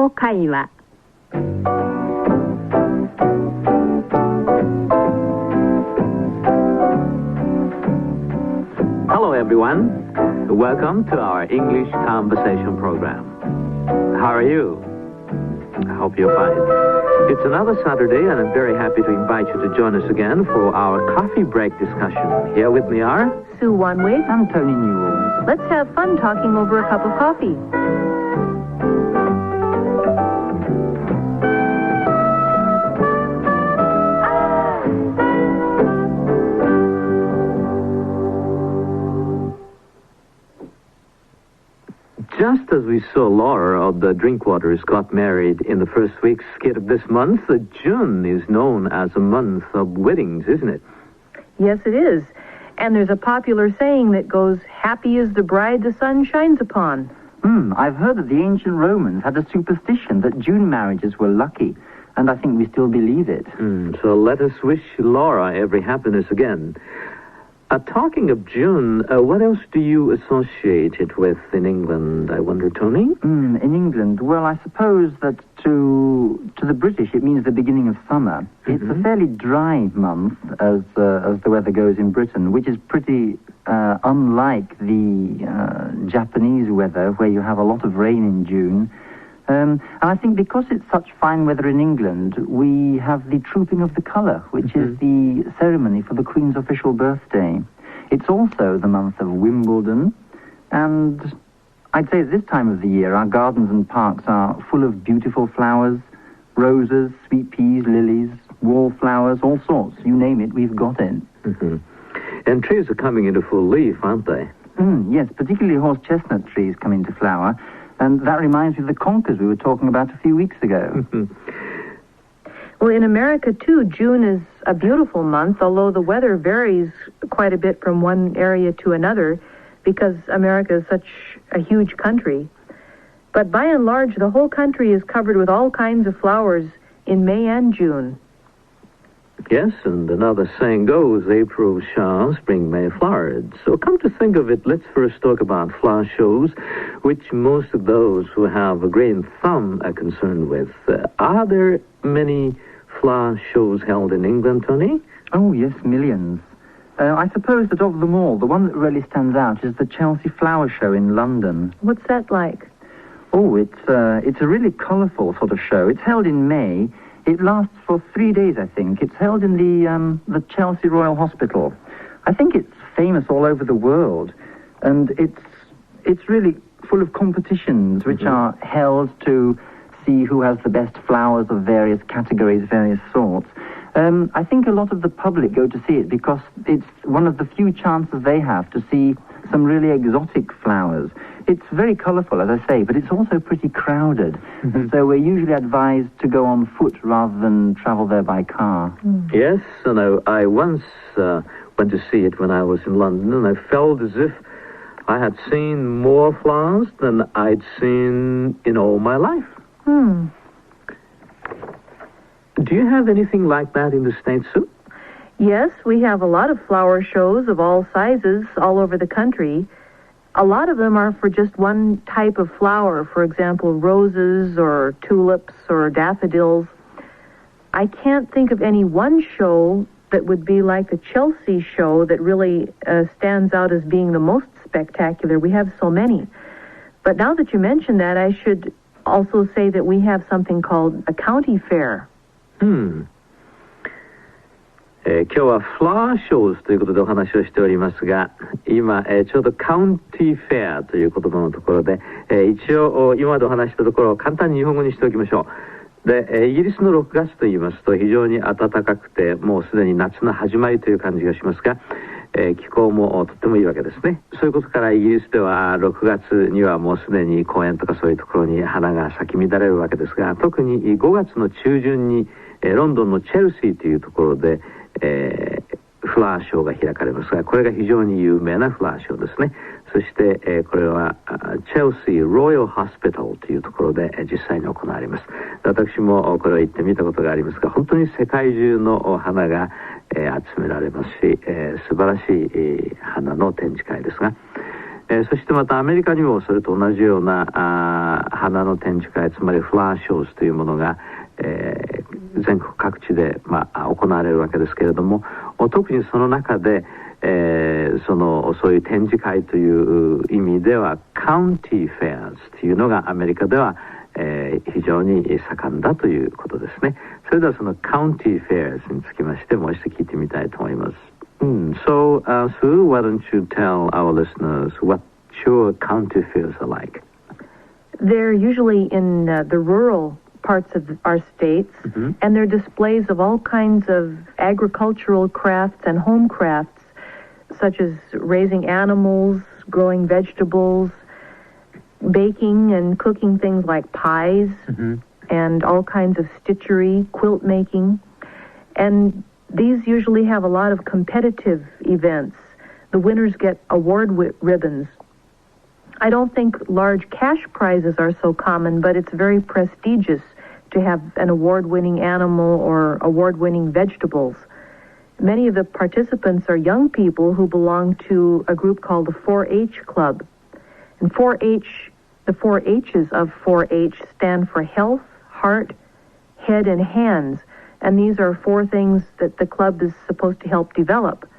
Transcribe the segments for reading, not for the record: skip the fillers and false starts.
語会話。 Hello everyone, welcome to our English conversation program. How are you? I hope you're fine. It's another Saturday and I'm very happy to invite you to join us again for our coffee break discussion. Here with me are Sue Wanway and Tony Newell. Let's have fun talking over a cup of coffee. Just as we saw Laura of the Drinkwaters got married in the first week's skit of this month, June is known as a month of weddings, isn't it? Yes, it is. And there's a popular saying that goes, happy is the bride the sun shines upon. I've heard that the ancient Romans had a superstition that June marriages were lucky, and I think we still believe it. So let us wish Laura every happiness again. Talking of June, what else do you associate it with in England, I wonder, Tony? In England, well, I suppose that to the British it means the beginning of summer. It's a fairly dry month, as the weather goes in Britain, which is pretty unlike the Japanese weather, where you have a lot of rain in June. And I think because it's such fine weather in England, we have the Trooping of the Colour, which is the ceremony for the Queen's official birthday. It's also the month of Wimbledon, and I'd say at this time of the year, our gardens and parks are full of beautiful flowers, roses, sweet peas, lilies, wallflowers, all sorts. You name it, we've got it. And trees are coming into full leaf, aren't they? Yes, particularly horse chestnut trees come into flower. And that reminds me of the conkers we were talking about a few weeks ago. Well, in America, too, June is a beautiful month, although the weather varies quite a bit from one area to another because America is such a huge country. But by and large, the whole country is covered with all kinds of flowers in May and June. Yes, and another saying goes, April showers, spring May flowered. So come to think of it, let's first talk about flower shows, which most of those who have a green thumb are concerned with. Are there many flower shows held in England, Tony? Oh, yes, millions. I suppose that of them all, the one that really stands out is the Chelsea Flower Show in London. What's that like? Oh, it's a really colourful sort of show. It's held in May. It lasts for 3 days, I think. It's held in the Chelsea Royal Hospital. I think it's famous all over the world, and it's really full of competitions which are held to see who has the best flowers of various categories, various sorts. I think a lot of the public go to see it because it's one of the few chances they have to see some really exotic flowers. It's very colourful, as I say, but it's also pretty crowded. And so we're usually advised to go on foot rather than travel there by car. Yes, and I once went to see it when I was in London, and I felt as if I had seen more flowers than I'd seen in all my life. Do you have anything like that in the States, Sue? Yes, we have a lot of flower shows of all sizes all over the country. A lot of them are for just one type of flower, for example, roses or tulips or daffodils. I can't think of any one show that would be like the Chelsea show that really stands out as being the most spectacular. We have so many. But now that you mention that, I should also say that we have something called a county fair. 今日はフラワーショーズということでお話をしておりますが、今、ちょうどカウンティフェアという言葉のところで、一応今までお話したところを簡単に日本語にしておきましょう。で、イギリスの6月といいますと非常に暖かくてもうすでに夏の始まりという感じがしますが、気候もとってもいいわけですね。そういうことからイギリスでは6月にはもうすでに公園とかそういうところに花が咲き乱れるわけですが、特に5月の中旬にロンドンのチェルシーというところでフラワーショーが開かれますが、これが非常に有名なフラワーショーですね。そして、これはチェルシーロイヤルホスピタルというところで実際に行われます。私もこれを行ってみたことがありますが、本当に世界中の花が、集められますし、素晴らしい花の展示会ですが、そしてまたアメリカにもそれと同じような花の展示会、つまりフラワーショーズというものが、全国各地で、行われるわけですけれども、特にその中で、そういう展示会という意味ではカウンティーフェアーズというのがアメリカでは、非常に盛んだということですね。それではそのカウンティーフェアーズにつきましてもう一度聞いてみたいと思います。So, Sue, why don't you tell our listeners what your county fairs are like? They're usually in the rural parts of our states, and they're displays of all kinds of agricultural crafts and home crafts, such as raising animals, growing vegetables, baking and cooking things like pies, and all kinds of stitchery, quilt making. And these usually have a lot of competitive events. The winners get award ribbons. I don't think large cash prizes are so common, but it's very prestigious to have an award-winning animal or award-winning vegetables. Many of the participants are young people who belong to a group called the 4-H Club. And 4-H, the 4 H's of 4-H stand for health, heart, head, and hands. And these are 4 things that the club is supposed to help develop.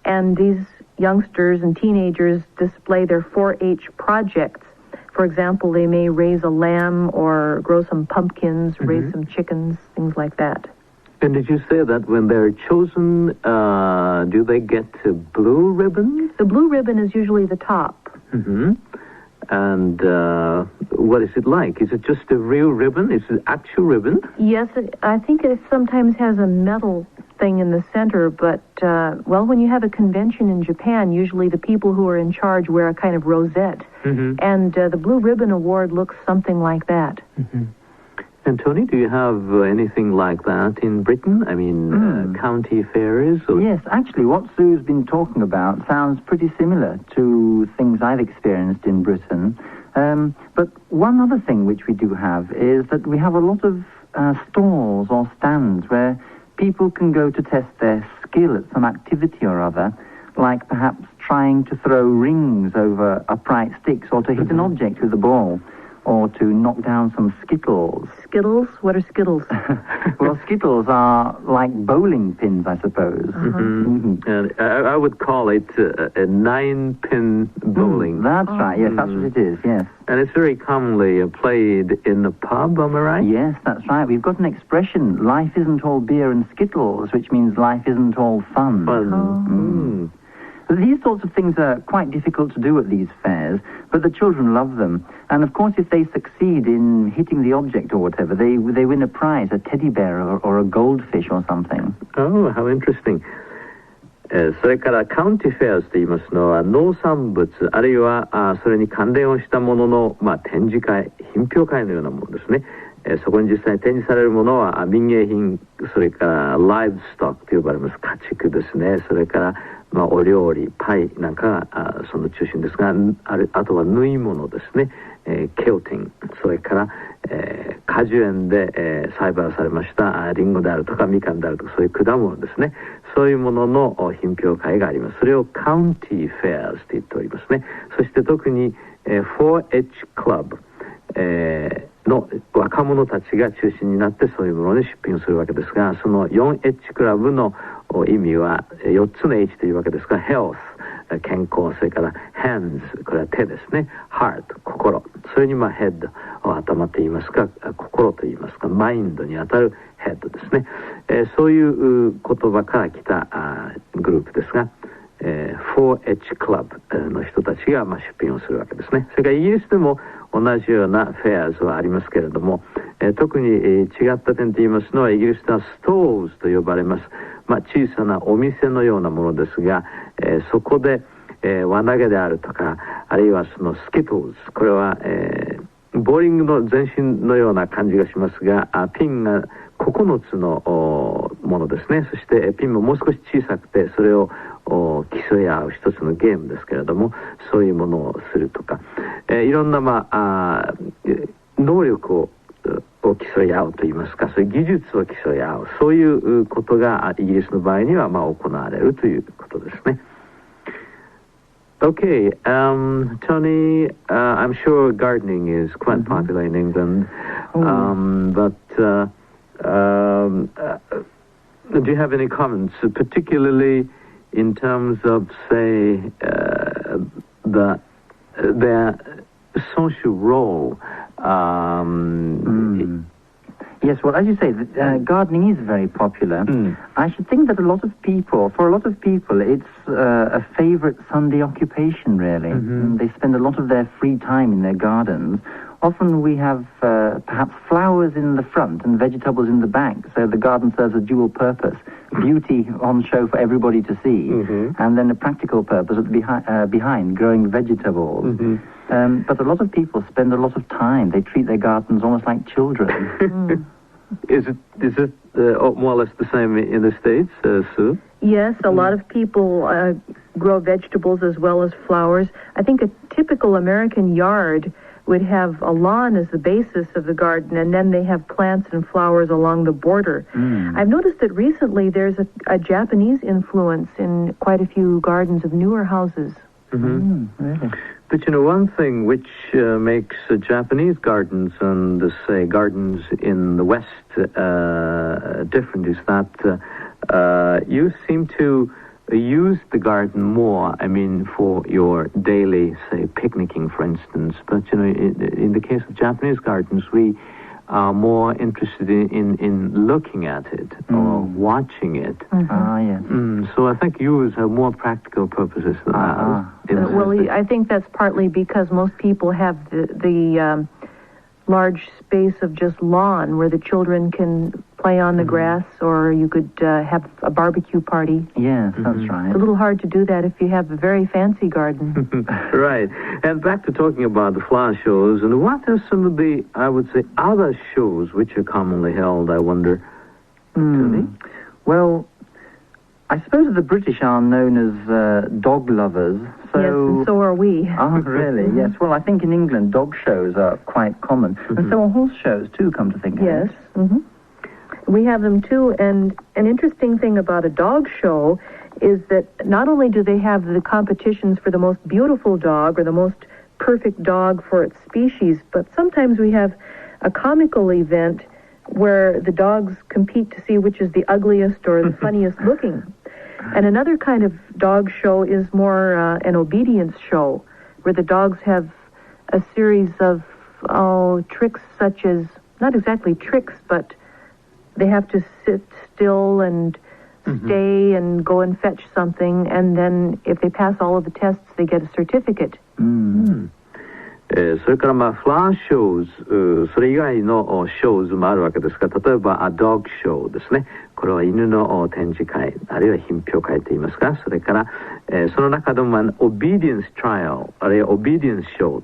And these youngsters and teenagers display their 4-H projects. For example, they may raise a lamb or grow some pumpkins, raise some chickens, things like that. And did you say that when they're chosen, do they get a blue ribbon? The blue ribbon is usually the top. And what is it like? Is it just a real ribbon? Is it actual ribbon? Yes, I think it sometimes has a metal thing in the center, but, when you have a convention in Japan, usually the people who are in charge wear a kind of rosette. And the Blue Ribbon Award looks something like that. And Tony, do you have anything like that in Britain? I mean, county fairs? Or... Yes, actually, what Sue's been talking about sounds pretty similar to things I've experienced in Britain. But one other thing which we do have is that we have a lot of stalls or stands where people can go to test their skill at some activity or other, like perhaps trying to throw rings over upright sticks or to hit an object with a ball, or to knock down some skittles. Skittles? What are skittles? Well, skittles are like bowling pins, I suppose. And I would call it a 9-pin bowling. That's right, yes, that's what it is, yes. And it's very commonly played in the pub, am I right? Yes, that's right. We've got an expression, life isn't all beer and skittles, which means life isn't all fun. These sorts of things are quite difficult to do at these fairs, but the children love them. And of course, if they succeed in hitting the object or whatever, they win a prize, a teddy bear or a goldfish or something. Oh, how interesting. それからカウンティフェアーズと言いますのは農産物あるいはそれに関連をしたものの、展示会、品評会のようなものですね。そこに実際に展示されるものは民芸品、それからライブストックと呼ばれます家畜ですね。それからお料理、パイなんかがその中心ですが、あとは縫い物ですね。ケオティン、それから、果樹園で、栽培されましたリンゴであるとかみかんであるとかそういう果物ですね。そういうものの品評会があります。それをカウンティーフェアーズと言っておりますね。そして特に、4H クラブ、の若者たちが中心になってそういうものに出品をするわけですが、その 4H クラブの意味は4つの H というわけですが、 Health、健康、それから Hands、 これは手ですね、 Heart、 心、それにHead、 頭と言いますか心と言いますかマインドにあたる Head ですね。そういう言葉から来たグループですが、4H クラブの人たちが出品をするわけですね。それからイギリスでも同じようなフェアーズはありますけれども、特に違った点といいますのはイギリスではストーズと呼ばれます、小さなお店のようなものですが、そこで、輪投げであるとかあるいはそのスキットルズ、これは、ボーリングの前身のような感じがしますが、ピンが9つのものですね。そしてピンももう少し小さくてそれを競い合う一つのゲームですけれども、そういうものをするとか、いろんな、能力を競い合うといいますか、そういう技術を競い合う、そういうことがイギリスの場合には行われるということですね。Okay, Tony, I'm sure gardening is quite popular in England, but do you have any comments, particularly in terms of, say, their social role? Yes, well, as you say, gardening is very popular. I should think that for a lot of people, it's a favorite Sunday occupation, really. They spend a lot of their free time in their gardens. Often we have perhaps flowers in the front and vegetables in the back, so the garden serves a dual purpose. Beauty on show for everybody to see, and then a practical purpose at behind, growing vegetables. But a lot of people spend a lot of time. They treat their gardens almost like children. Is it more or less the same in the States, Sue? Yes, a lot of people grow vegetables as well as flowers. I think a typical American yard would have a lawn as the basis of the garden, and then they have plants and flowers along the border. I've noticed that recently there's a Japanese influence in quite a few gardens of newer houses. Really? But you know, one thing which makes Japanese gardens and, say, gardens in the West different is that you seem to use the garden more, I mean, for your daily, say, picnicking, for instance. But, you know, in the case of Japanese gardens, we are more interested in looking at it or watching it. Yes. So I think you have more practical purposes than ours. Well, I think that's partly because most people have the large space of just lawn where the children can play on the grass, or you could have a barbecue party. Yes, that's right. It's a little hard to do that if you have a very fancy garden. Right. And back to talking about the flower shows, and what are some of the, I would say, other shows which are commonly held, I wonder? Tony? Well, I suppose the British are known as dog lovers. So... Yes, and so are we. Oh, really? Yes. Well, I think in England dog shows are quite common. And so are horse shows, too, come to think of it. Yes. We have them, too. And an interesting thing about a dog show is that not only do they have the competitions for the most beautiful dog or the most perfect dog for its species, but sometimes we have a comical event where the dogs compete to see which is the ugliest or the funniest looking. And another kind of dog show is more an obedience show, where the dogs have a series of tricks such as, not exactly tricks, but they have to sit still and stay and go and fetch something, and then if they pass all of the tests, they get a certificate. それからまあフラワーショーズ、それ以外のショーズもあるわけですが、例えばドッグショーですね。これは犬の展示会、あるいは品評会といいますか、それから、その中でもオビディエンストライアル、あるいはオビディエンスショー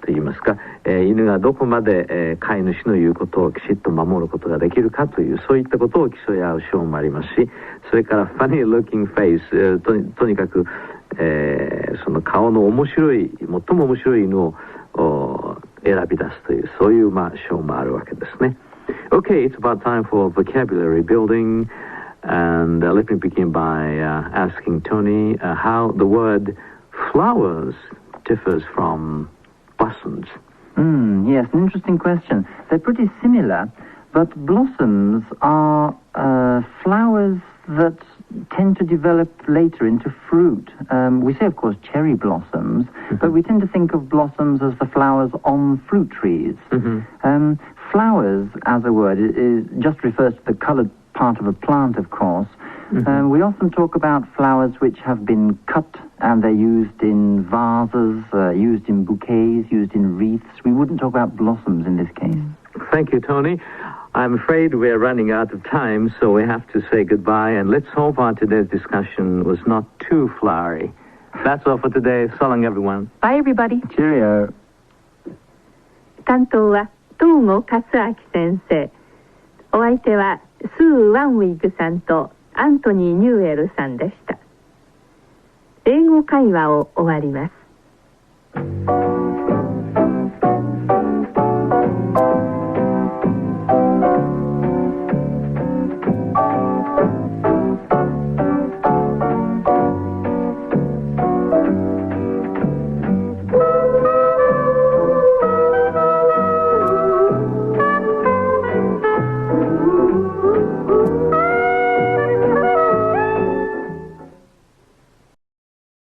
といいますか、犬がどこまで、飼い主の言うことをきちっと守ることができるかという、そういったことを競い合うショーもありますし、それからファニールッキングフェイス、とにかく、その顔の面白い、最も面白い犬を選び出すという、そういうまあショーもあるわけですね。Okay, it's about time for vocabulary building, and let me begin by asking Tony how the word flowers differs from blossoms. Yes, an interesting question. They're pretty similar, but blossoms are flowers that tend to develop later into fruit. We say, of course, cherry blossoms, but we tend to think of blossoms as the flowers on fruit trees. Flowers, as a word, it just refers to the colored part of a plant, of course. We often talk about flowers which have been cut and they're used in vases, used in bouquets, used in wreaths. We wouldn't talk about blossoms in this case. Thank you, Tony. I'm afraid we're running out of time, so we have to say goodbye, and let's hope our today's discussion was not too flowery. That's all for today. So long, everyone. Bye, everybody. Cheerio. 担当は東後勝明先生。お相手はスー・ワンウィッグさんとアントニー・ニューエルさんでした。英語会話を終わります。